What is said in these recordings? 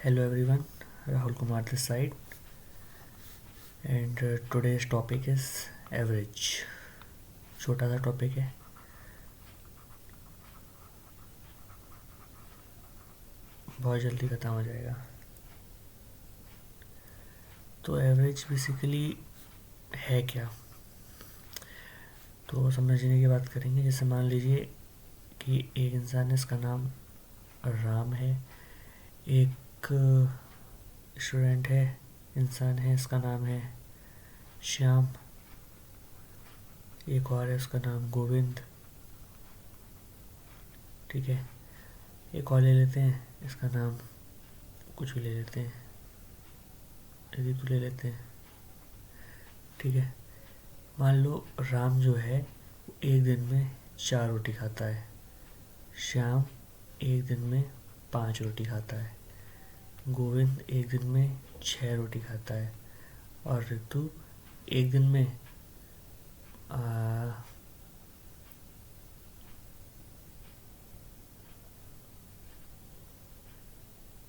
Hello everyone, Rahul Kumar this side, and today's topic is average. छोटा सा topic है, बहुत जल्दी ख़त्म हो जाएगा। तो एवरेज बेसिकली है क्या, तो समझने की बात करेंगे। जैसे मान लीजिए कि एक इंसान है, इसका नाम राम है। एक स्टूडेंट है, इंसान है, इसका नाम है श्याम। एक और है, उसका नाम गोविंद। ठीक है, एक और ले लेते हैं, इसका नाम कुछ भी ले लेते हैं, ऋतु ले लेते हैं। ठीक है, मान लो राम जो है वो एक दिन में 4 रोटी खाता है, श्याम एक दिन में 5 रोटी खाता है, गोविंद एक दिन में 6 रोटी खाता है, और ऋतु एक दिन में आ,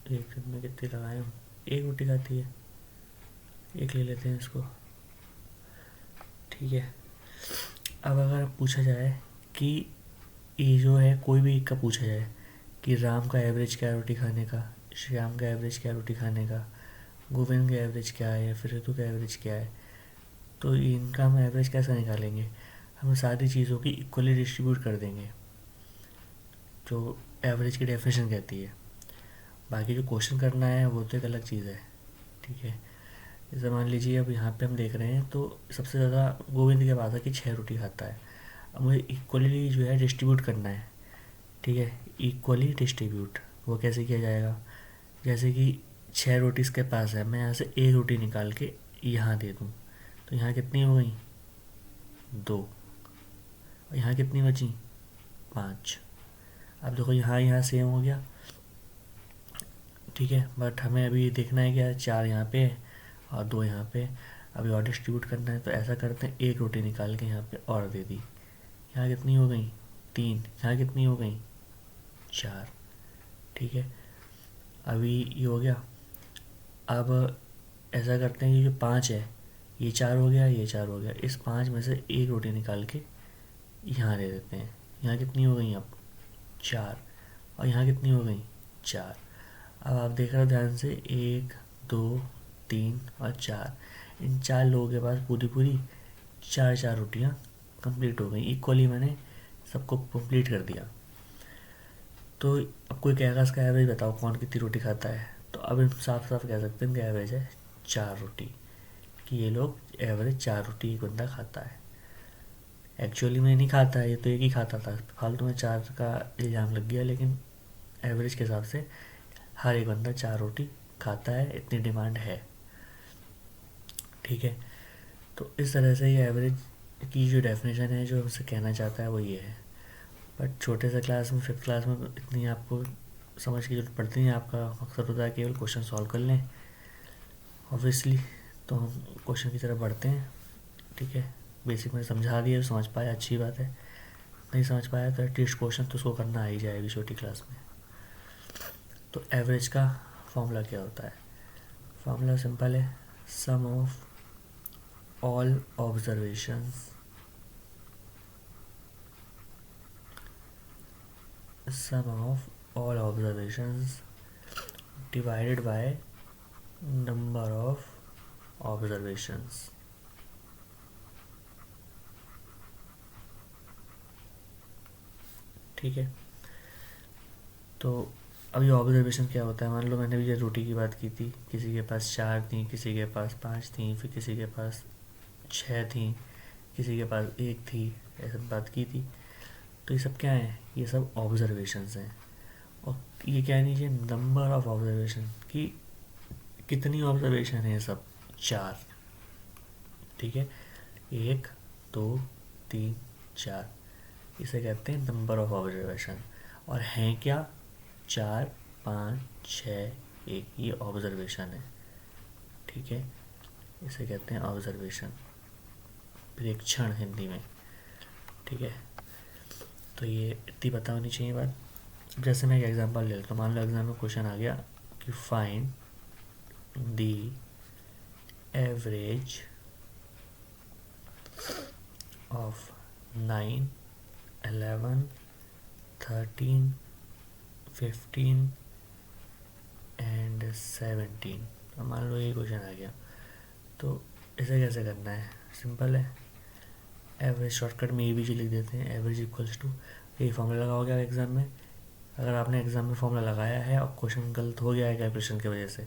एक दिन में कितनी लगाए हम, 1 रोटी खाती है। एक ले लेते हैं इसको। ठीक है, अब अगर पूछा जाए कि ये जो है, कोई भी एक का पूछा जाए कि राम का एवरेज क्या है रोटी खाने का, श्याम का एवरेज क्या है रोटी खाने का, गोविंद का एवरेज क्या है, या फिर ऋतु का एवरेज क्या है, तो इनका हम एवरेज कैसे निकालेंगे। हम सारी चीज़ों की इक्वली डिस्ट्रीब्यूट कर देंगे, जो एवरेज की डेफिनेशन कहती है। बाकी जो क्वेश्चन करना है वो तो एक अलग चीज़ है। ठीक है, जैसे मान लीजिए अब यहाँ पे हम देख रहे हैं तो सबसे ज़्यादा गोविंद के पास है कि 6 रोटी खाता है। अब मुझे इक्वली जो है डिस्ट्रीब्यूट करना है। ठीक है, इक्वली डिस्ट्रीब्यूट वो कैसे किया जाएगा, जैसे कि 6 रोटी इसके पास है, मैं यहाँ से 1 रोटी निकाल के यहाँ दे दूँ, तो यहाँ कितनी हो गई, 2। और यहाँ कितनी बची, 5। अब देखो यहाँ सेम हो गया। ठीक है, बट हमें अभी देखना है क्या, 4 यहाँ पे है और 2 यहाँ पे। अभी और डिस्ट्रीब्यूट करना है, तो ऐसा करते हैं, 1 रोटी निकाल के यहाँ पे और दे दी। यहाँ कितनी हो गई, 3। यहाँ कितनी हो गई, 4। ठीक है, अभी ये हो गया। अब ऐसा करते हैं, ये जो 5 है, ये 4 हो गया, ये 4 हो गया, इस 5 में से 1 रोटी निकाल के यहाँ दे देते हैं। यहाँ कितनी हो गई, अब 4। और यहाँ कितनी हो गई, 4। अब आप देख रहे हो ध्यान से, 1 2 3 और 4, इन 4 लोगों के पास पूरी पूरी 4 रोटियाँ कंप्लीट हो गई। इक्वली मैंने सबको कंप्लीट कर दिया। तो अब कोई कहेगा इसका एवरेज बताओ, कौन कितनी रोटी खाता है, तो अब हम साफ साफ कह सकते हैं कि एवरेज है 4 रोटी, कि ये लोग एवरेज 4 रोटी एक बंदा खाता है। एक्चुअली में नहीं खाता है, ये तो एक ही खाता था, फालतू में 4 का इल्ज़ाम लग गया, लेकिन एवरेज के हिसाब से हर एक बंदा 4 रोटी खाता है, इतनी डिमांड है। ठीक है, तो इस तरह से ये एवरेज की जो डेफिनेशन है, जो हमसे कहना चाहता है वो ये है। बट छोटे से क्लास में, 5th क्लास में इतनी आपको समझ की जरूरत पड़ती है। आपका मकसद होता है केवल क्वेश्चन सॉल्व कर लें, ऑब्वियसली। तो हम क्वेश्चन की तरफ बढ़ते हैं। ठीक है, बेसिक मैंने समझा दिया, समझ पाया अच्छी बात है, नहीं समझ पाया तो एटलीस्ट क्वेश्चन तो उसको करना आ ही जाएगी छोटी क्लास में। तो एवरेज का फॉर्मूला क्या होता है, फॉर्मूला सिंपल है, सम of all observations sum of all observations divided by number of observations। ठीक है, तो अब ये ऑब्जर्वेशन क्या होता है, मान लो मैंने भी ये रोटी की बात की थी, किसी के पास 4 थी, किसी के पास 5 थी, फिर किसी के पास 6 थी, किसी के पास 1 थी, ऐसे बात की थी। तो ये सब क्या है, ये सब ऑब्जर्वेशंस हैं। और ये कह लीजिए नंबर ऑफ ऑब्जर्वेशन, कि कितनी ऑब्जर्वेशन है, ये सब 4। ठीक है, 1 2 3 4, इसे कहते हैं नंबर ऑफ ऑब्जर्वेशन। और हैं क्या, 4 5 6 1, ये ऑब्जर्वेशन है। ठीक है, इसे कहते हैं ऑब्जर्वेशन, प्रेक्षण हिंदी में। ठीक है, तो ये इतनी पता होनी चाहिए बात। जैसे मैं एक एग्जांपल ले लेता हूँ, मान लो एग्जाम में क्वेश्चन आ गया कि कि find the average of 9, 11, 13, 15 and 17। अब मान लो ये क्वेश्चन आ गया, तो इसे कैसे करना है? सिंपल है, एवरेज शॉर्टकट में ये भी लिख देते हैं, एवरेज इक्वल्स टू, यही फॉर्मूला लगाओगे आप एग्ज़ाम में। अगर आपने एग्ज़ाम में फॉर्मूला लगाया है और क्वेश्चन गलत हो गया है कैलकुलेशन की वजह से,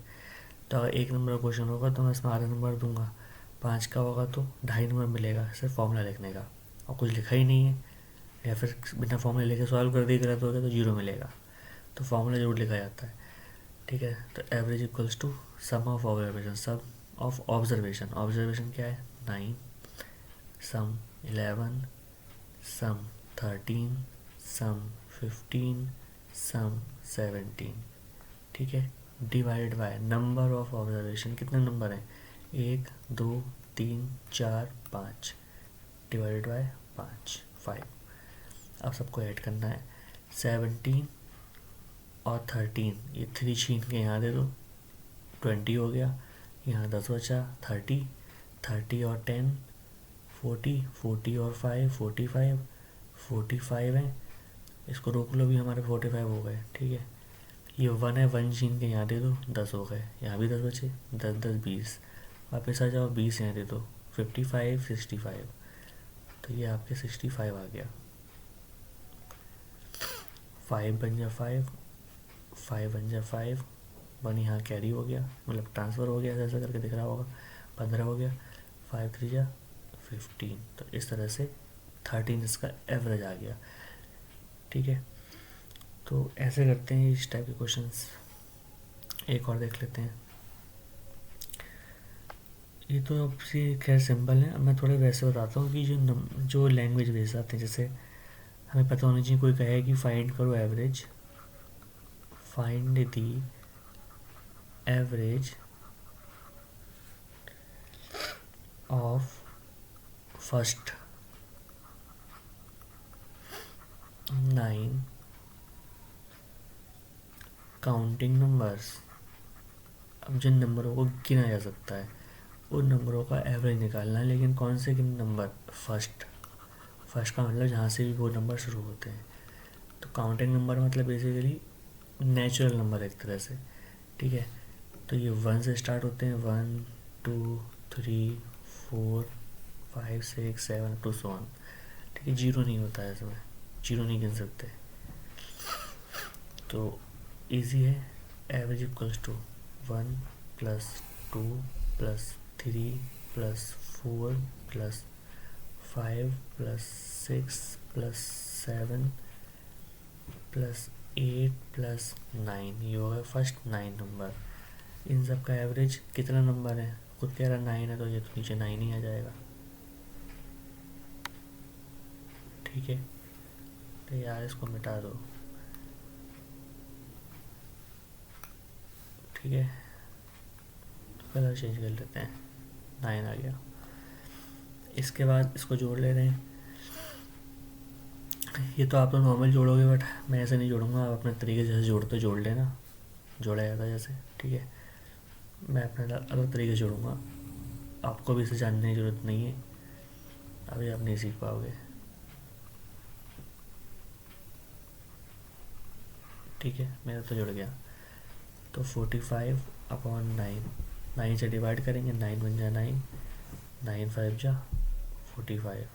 तो अगर 1 नंबर का क्वेश्चन होगा तो मैं इसमें आधा नंबर दूंगा, 5 का होगा तो 2.5 नंबर मिलेगा सिर्फ फॉर्मूला लिखने का, और कुछ लिखा ही नहीं है, या फिर बिना फॉर्मूला लेके सॉल्व कर दिए गलत हो गया तो 0 मिलेगा। तो फॉर्मूला जरूर लिखा जाता है, ठीक है। तो average equals to sum of observation, sum of observation, observation क्या है? 9, सम 11, सम 13, सम 15, सम 17, ठीक है। Divide by number of observation, कितने नंबर हैं? 1, 2, 3, 4, 5, डिवाइडेड बाय 5। अब सबको ऐड करना है, 17 और 13, ये 3 छीन के यहाँ दे दो, 20 हो गया, यहाँ 10 बचा, 30, 30 और 10 40, 40 और 5 45, 45 है, इसको रोक लो भी, हमारे 45 हो गए, ठीक है। ये 1 है, 1 छीन के यहाँ दे दो, 10 हो गए, यहाँ भी 10 बचे, 10 10 20, वापस आ जाओ, 20 यहाँ दे दो, 55 65, तो ये आपके 65 आ गया। 5 बन जा 5, 5 बन जा 5, 1 यहाँ कैरी हो गया, मतलब ट्रांसफ़र हो गया, ऐसा करके दिख रहा होगा, 15 हो गया, 5 3 जा 15, तो इस तरह से 13 इसका एवरेज आ गया, ठीक है। तो ऐसे करते हैं इस टाइप के क्वेश्चंस। एक और देख लेते हैं, ये तो अब से खैर सिंपल है। अब मैं थोड़े वैसे बताता हूँ कि जो लैंग्वेज बेस आते हैं, जैसे हमें पता होना चाहिए, कोई कहे कि फाइंड करो average, find the average of first 9 counting numbers. अब जिन नंबरों को गिना जा सकता है उन नंबरों का एवरेज निकालना है, लेकिन कौन से किन नंबर? फर्स्ट का मतलब जहाँ से भी वो नंबर शुरू होते हैं। तो काउंटिंग नंबर मतलब बेसिकली नेचुरल नंबर एक तरह से, ठीक है। तो ये 1 से स्टार्ट होते हैं, 1 2 3 4 5 6 7 टू सो ऑन, ठीक है। 0 नहीं होता है इसमें, 0 नहीं गिन सकते, तो इजी है। Average equals to 1 plus 2 plus 3 plus 4 plus 5 plus 6 plus 7 plus 8 plus 9, ये होगा फर्स्ट 9 नंबर। इन सब का एवरेज कितना नंबर है? खुद कह रहा 9 है, तो ये तो नीचे 9 ही आ जाएगा, ठीक है। तो यार इसको मिटा दो, ठीक है, कलर चेंज कर लेते हैं, 9 आ गया। इसके बाद इसको जोड़ ले रहे हैं, ये तो आप तो नॉर्मल जोड़ोगे, बट मैं ऐसे नहीं जोड़ूंगा, आप अपने तरीके से जोड़ते जोड़ लेना, जोड़ा जाता है जैसे, ठीक है। मैं अपने अलग तरीके से जोड़ूंगा, आपको भी इसे जानने की ज़रूरत नहीं है, अभी आप नहीं सीख पाओगे, ठीक है। मेरा तो जुड़ गया। तो 45 अपॉन 9, 9 से डिवाइड करेंगे, 9 बन जा 9, 9 5 जा 45,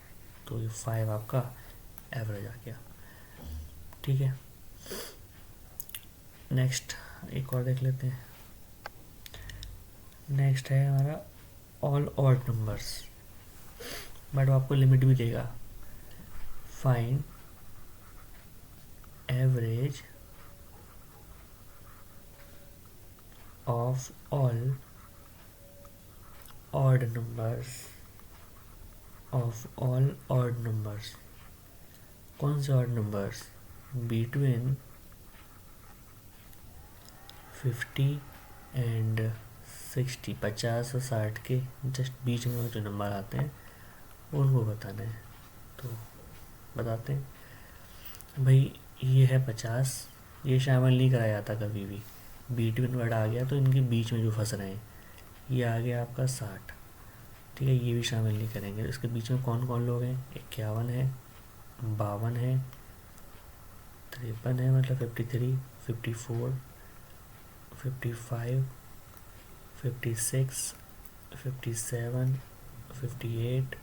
तो ये 5 आपका एवरेज आ गया, ठीक है। नेक्स्ट एक और देख लेते हैं, नेक्स्ट है हमारा ऑल ऑड नंबर्स, बट वो आपको लिमिट भी देगा। Find average of all odd numbers, of all odd numbers. कौन से ऑड नंबर्स? बिटवीन 50 एंड 60, 50 और 60 के जस्ट बीच में जो नंबर आते हैं उनको बताना है। तो बताते हैं भाई, ये है 50, ये शामिल नहीं कराया जाता कभी भी, बिटवीन वर्ड आ गया तो इनके बीच में जो फंस रहे हैं, ये आ गया आपका 60। ठीक है, ये भी शामिल नहीं करेंगे। इसके बीच में कौन कौन लोग हैं, 51 है, 52 है, 53 है मतलब 53, 54, 55, 56, 57, 58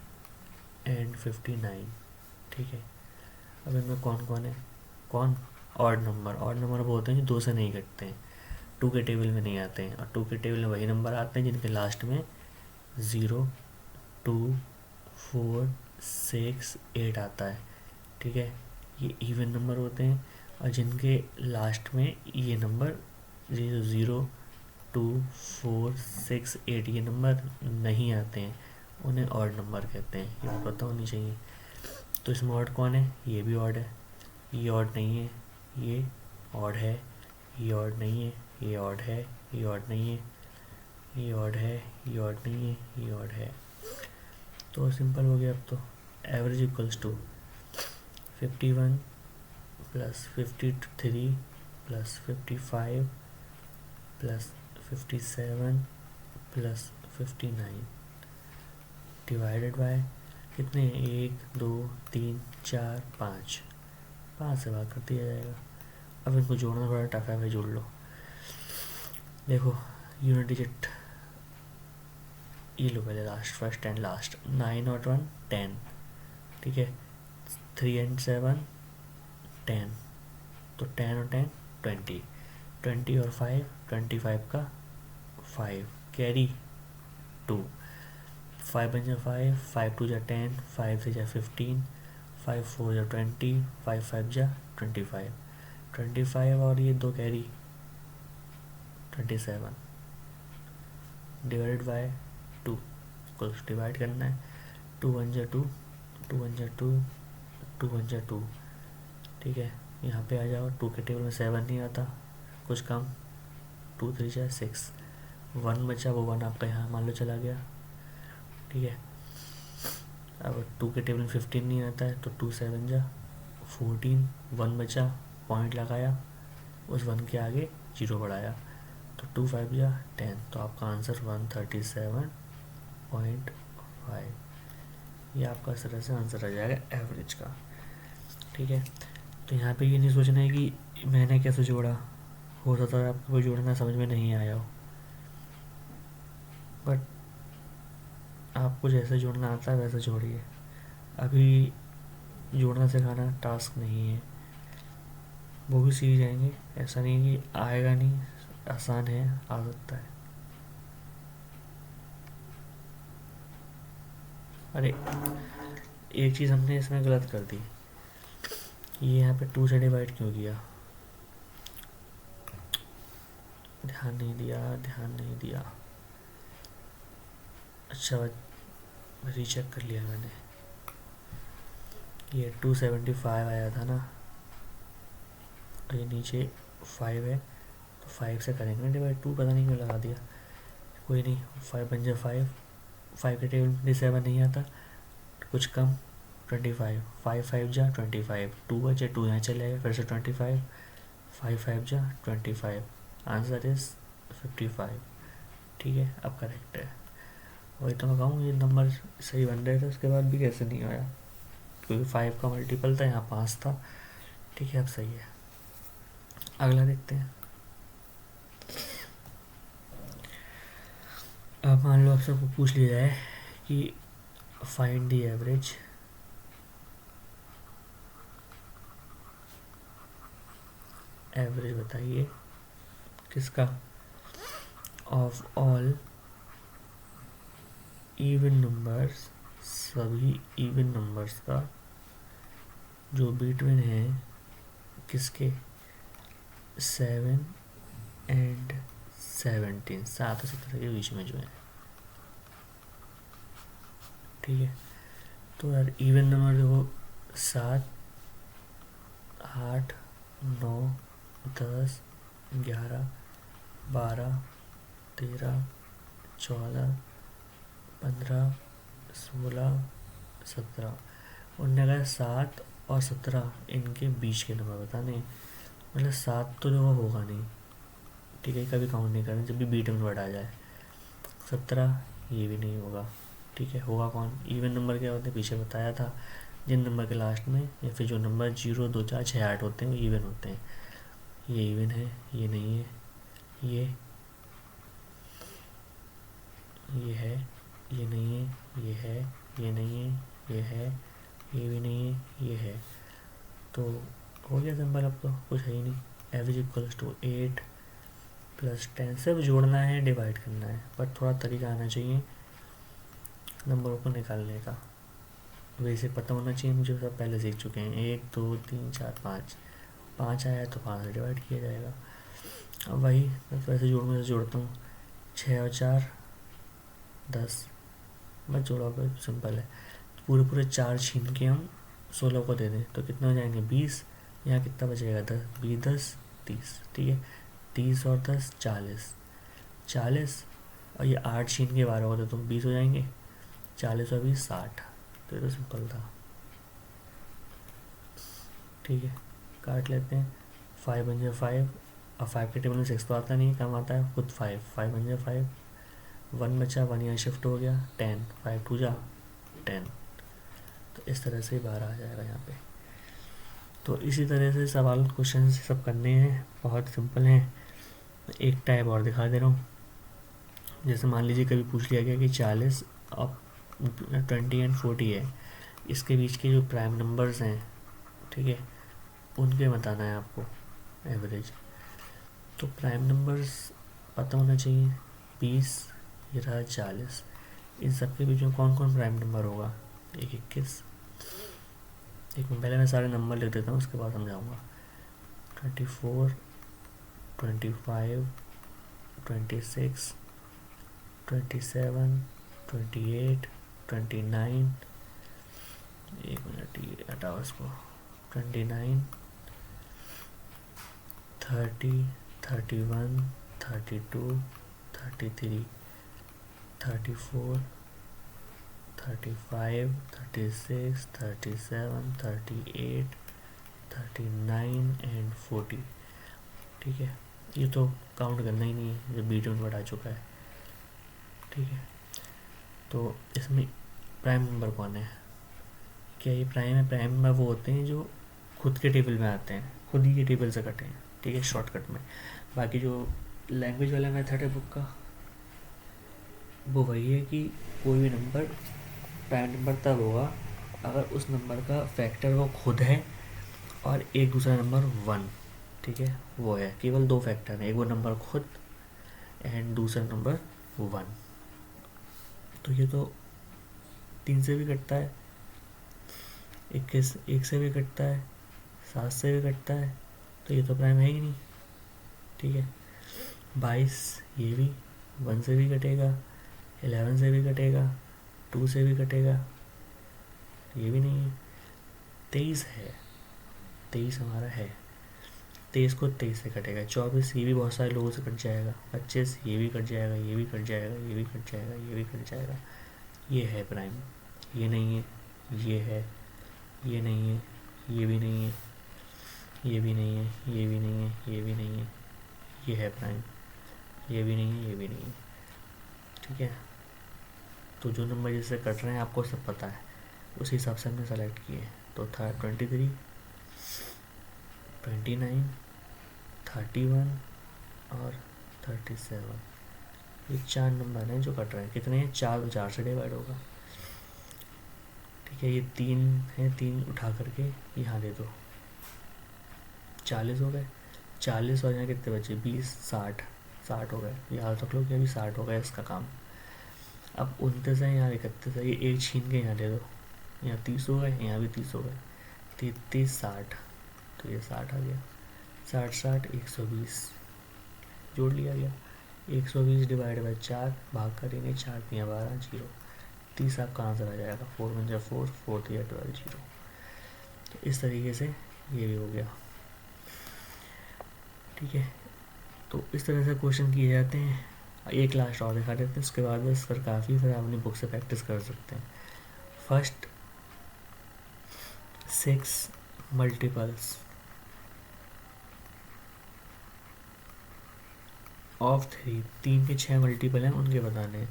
एंड 59। ठीक है, अब इनमें कौन कौन है, कौन ऑड नंबर। ऑड नंबर वो होते हैं जो 2 से नहीं घटते हैं, 2 के टेबल में नहीं आते हैं। और 2 के टेबल में वही नंबर आते हैं जिनके लास्ट में 0, 2, 4, 6, 8 आता है। ठीक है, ये इवन नंबर होते हैं। और जिनके लास्ट में ये नंबर 0, 2, 4, 6, 8 ये नंबर नहीं आते हैं, उन्हें ऑड नंबर कहते हैं। ये पता होनी चाहिए। तो इसमें ऑड कौन है, ये भी ऑड है, ये ऑड नहीं है, ये ऑड है, ये ऑड नहीं है, ये ऑड है, ये ऑड नहीं है, ये ऑड है, ये ऑड नहीं है, ये ऑड है। तो सिंपल हो गया अब तो। Average equals to 51 plus 53 plus 55 plus 57 plus 59 divided by कितने, 1, 2, 3, 4, 5, 5 से भाग कर दिया जाएगा। अब इनको जोड़ना थोड़ा टफ है, भाई जोड़ लो। देखो यूनिट डिजिट ये लो पहले, लास्ट फर्स्ट एंड लास्ट, 9 और 1 10। ठीक है, 3 and 7 10, तो 10 और 10 20, 20 और 5 25 का 5 कैरी 2, 5 बन जा 5, 5 2 जा 10, 5 से जा 15, 5 4 जा 20, 5 5 जा 25, 25 और ये 2 कैरी 27 डिवाइडेड बाय 2, कुछ डिवाइड करना है। 2 1 जा 2, 2 1 जा 2, 2 1 जा 2। ठीक है, यहाँ पे आ जाओ। 2 के टेबल में 7 नहीं आता, कुछ कम, 2 3 जा 6, 1 बचा, वो 1 आपका यहाँ मान लो चला गया। ठीक है, अब 2 के टेबल में 15 नहीं आता है, तो 2 7 जा 14, 1 बचा, पॉइंट लगाया, उस 1 के आगे 0 बढ़ाया, तो 2 5 जा 10, तो आपका आंसर 137.5। ये आपका इस तरह से आंसर आ जाएगा एवरेज का। ठीक है, तो यहाँ पे ये नहीं सोचना है कि मैंने कैसे जोड़ा, हो सकता है आपको जोड़ना समझ में नहीं आया हो, बट आपको जैसे जोड़ना आता है वैसे जोड़िए। अभी जोड़ना सिखाना टास्क नहीं है, वो भी सीख जाएंगे। ऐसा नहीं कि आएगा नहीं, आसान है, आ सकता है। अरे एक चीज़ हमने इसमें गलत कर दी, ये यहाँ पे 2 से डिवाइड क्यों किया, ध्यान नहीं दिया, ध्यान नहीं दिया। अच्छा रीचेक कर लिया मैंने, ये 275 आया था ना, और ये नीचे 5 है, तो 5 से करेंगे डिवाइड, 2 पता नहीं क्यों लगा दिया, कोई नहीं। 5 बन जाए 5, 5 के टेबल में 27 नहीं आता, कुछ कम 25, 5 5 जा 25, 2 बचे, 2 यहाँ चले गए, फिर से 25, 5 5 जा 25, आंसर इज 55। ठीक है, अब करेक्ट है। वही तो मैं कहूँ, ये नंबर सही बन रहे थे, उसके बाद भी कैसे नहीं आया, क्योंकि 5 का मल्टीपल था, यहाँ 5 था। ठीक है, अब सही है। अगला देखते हैं। अब मान लो आपसे पूछ लिया जाए कि फाइंड द एवरेज एवरेज बताइए किसका, ऑफ ऑल इवन नंबर्स, सभी इवन नंबर्स का जो बिटवीन है किसके, 7 एंड 17, 7 और 17 के बीच में जो है। ठीक है, तो यार इवन नंबर देखो, 7 8 9 10 11 12 13 14 15 16 17, उनने कहा 7 और 17 इनके बीच के नंबर बताने, मतलब 7 तो जो होगा नहीं। ठीक है, कभी काउंट नहीं करना जब भी बीट में वर्ड आ जाए। 17 ये भी नहीं होगा। ठीक है, होगा कौन? इवन नंबर क्या होते हैं, पीछे बताया था, जिन नंबर के लास्ट में या फिर जो नंबर 0, 2, 4, 6, 8 होते हैं वो इवन होते हैं। ये इवन है, ये नहीं है, ये है, ये नहीं है, ये है, ये नहीं है, ये है, ये भी नहीं है, ये है। तो हो गया सिंपल, अब तो कुछ है ही नहीं। एवरेज इक्वल्स टू 8 + 10, सिर्फ जोड़ना है, डिवाइड करना है, पर थोड़ा तरीका आना चाहिए नंबरों को निकालने का। वैसे पता होना चाहिए मुझे, सब पहले सीख चुके हैं। 1, 2, 3, 4, 5, 5 आया तो 5 से डिवाइड किया जाएगा। अब वही मैं वैसे में से जोड़ता हूँ, 6 और 4 10, बस जोड़ा पर सिंपल है। पूरे पूरे 4 छीन के हम 16 को दे दें तो कितना हो जाएंगे 20। यहाँ कितना बचेगा 10, 20 10 30। ठीक है, 30 और 10 40, 40 और ये 8 छीन के 12 को दे तो 20 हो जाएंगे। 40 और 20 60। तो ये तो सिंपल था। ठीक है, काट लेते हैं। 5 बन जाए 5, और 5 के टेबल में 6 तो आता नहीं, कम आता है खुद 5, 5 बन जाए 5, 1 बचा, 1 यहाँ शिफ्ट हो गया, 10, 5 2 जा 10। तो इस तरह से 12 आ जाएगा यहाँ पे। तो इसी तरह से सवाल क्वेश्चन सब करने हैं, बहुत सिंपल हैं। एक टाइप और दिखा दे रहा हूँ। जैसे मान लीजिए कभी पूछ लिया गया कि 40 और 20 एंड 40 है, इसके बीच के जो प्राइम नंबर्स हैं, ठीक है, उनके बताना है आपको एवरेज। तो प्राइम नंबर्स पता होना चाहिए, 20, ये रहा 40, इन सब के बीच में कौन कौन प्राइम नंबर होगा? 21। एक मिनट, पहले मैं सारे नंबर लिख देता हूँ, उसके बाद समझाऊंगा। 24, 25, 26, 27, 28, 29, एक मिनट ये हटाओ इसको, 29, 30, 31, 32, 33, 34, 35, 36, 37, 38, 39 एंड 40। ठीक है, ये तो काउंट करना ही नहीं है, जो बीट में बढ़ा चुका है। ठीक है, तो इसमें प्राइम नंबर कौन है? क्या ये प्राइम है? प्राइम नंबर वो होते हैं जो खुद के टेबल में आते हैं, खुद ही के टेबल से कटे हैं। ठीक है, शॉर्टकट में। बाकी जो लैंग्वेज वाला मेथड है बुक का, वो वही है कि कोई भी नंबर प्राइम नंबर तब होगा अगर उस नंबर का फैक्टर वो खुद है और एक दूसरा नंबर 1। ठीक है, वो है, केवल 2 फैक्टर हैं, एक वो नंबर खुद एंड दूसरा नंबर 1। तो ये तो 3 से भी कटता है, 21 1 से भी कटता है, 7 से भी कटता है, तो ये तो प्राइम है ही नहीं। ठीक है, 22 ये भी 1 से भी कटेगा, 11 से भी कटेगा, 2 से भी कटेगा, ये भी नहीं है। 23 है, 23 हमारा है, 23 को 23 से कटेगा। 24 ये भी बहुत सारे लोगों से कट जाएगा। 25 ये भी कट जाएगा, ये भी कट जाएगा, ये भी कट जाएगा, ये भी कट जाएगा। ये है प्राइम, ये नहीं है, ये है, ये नहीं है, ये भी नहीं है, ये भी नहीं है, ये भी नहीं है, ये भी नहीं है, ये है प्राइम, ये भी नहीं है, ये भी नहीं है। ठीक है, तो जो नंबर जिससे कट रहे हैं आपको सब पता है, उस हिसाब से हमने सेलेक्ट किए। तो था 23, 29, 31 और 37। ये 4 नंबर हैं जो कट रहे हैं। कितने हैं? 4, तो 4 से डिवाइड होगा। ठीक है, ये 3 है, 3 उठा करके यहाँ दे दो, 40 हो गए। 40 और यहाँ कितने बचे? 20, 60, 60 हो गए। याद रख लो कि अभी 60 हो गया इसका काम। अब 29 है, यहाँ 31 है, ये एक छीन के यहाँ दे दो, यहाँ 30 हो गए, यहाँ भी 30 हो गए, 33, 60, तो ये 60 आ गया। 60 60 120 जोड़ लिया गया। 120 डिवाइड बाई 4, भाग करेंगे, 4 3 12 0, 30 आपका आंसर आ जाएगा। 4 1 जा 4, 4 3 12 0। तो इस तरीके से ये भी हो गया। ठीक है, तो इस तरह से क्वेश्चन किए जाते हैं। एक लास्ट और दिखा देते हैं, उसके बाद बस फिर काफ़ी, फिर अपनी बुक से प्रैक्टिस कर सकते हैं। फर्स्ट 6 मल्टीपल्स, ऑफ 3, 3 के 6 मल्टीपल हैं उनके बताने हैं।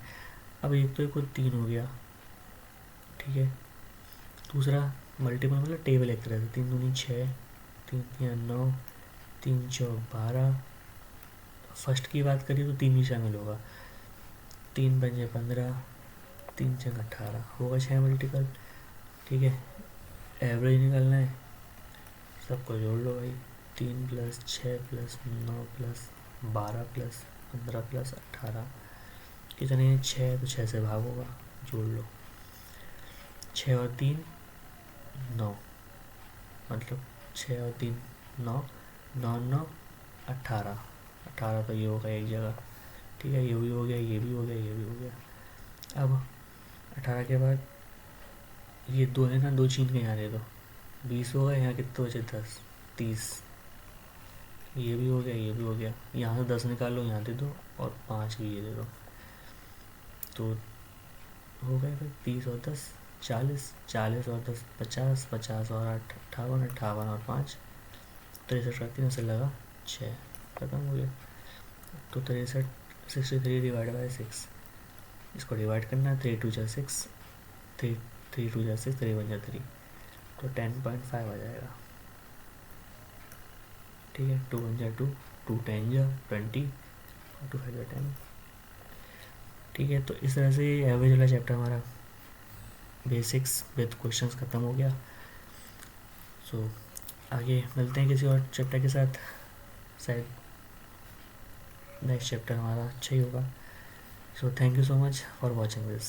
अब एक तो एक खुद 3 हो गया, ठीक है। दूसरा मल्टीपल मतलब टेबल एक तरह से, 3 दूनी 6, 3 तिया 9, 3 चौक 12। फर्स्ट की बात करिए तो 3 भी शामिल होगा, 3 पंजे 15, 3 छंग 18 होगा 6 मल्टीपल, ठीक है। एवरेज निकालना है, सबको जोड़ लो भाई, 3 plus 6 plus 9 plus 12 plus 15 plus 18 कितने हैं, 6, तो 6 से भाग होगा, जोड़ लो। 6 और 3 9, मतलब 6 और 3 9, 9 9 18, 18 तो ये होगा एक जगह, ठीक है। ये भी हो गया, ये भी हो गया, ये भी हो गया। अब 18 के बाद ये दो है ना, दो छीन के यहाँ दे दो, 20 होगा। यहाँ कितने बचे, 10 30, ये भी हो गया, ये भी हो गया। यहाँ से 10 निकाल लो, यहाँ दे दो, और 5 भी ये दे दो, तो हो गए फिर 30 और 10 40, 40 और 10 50, 50 और 8 58, 58 और 5 63 का 3 से लगा 6, खत्म हो गया। तो 63 63 डिवाइड बाई 6, इसको डिवाइड करना है, 3 2 जा 6, 3 3 2 जा 6, 3 1 जा 3, तो 10.5 आ जाएगा, ठीक है। 2 1 जा 2, 2 10 जा 20, 2 5 जा 10, ठीक है। तो इस तरह से एवरेज वाला चैप्टर हमारा बेसिक्स विद क्वेश्चंस ख़त्म हो गया। सो आगे मिलते हैं किसी और चैप्टर के साथ, शायद नेक्स्ट चैप्टर हमारा अच्छा ही होगा। So thank you so much for watching this.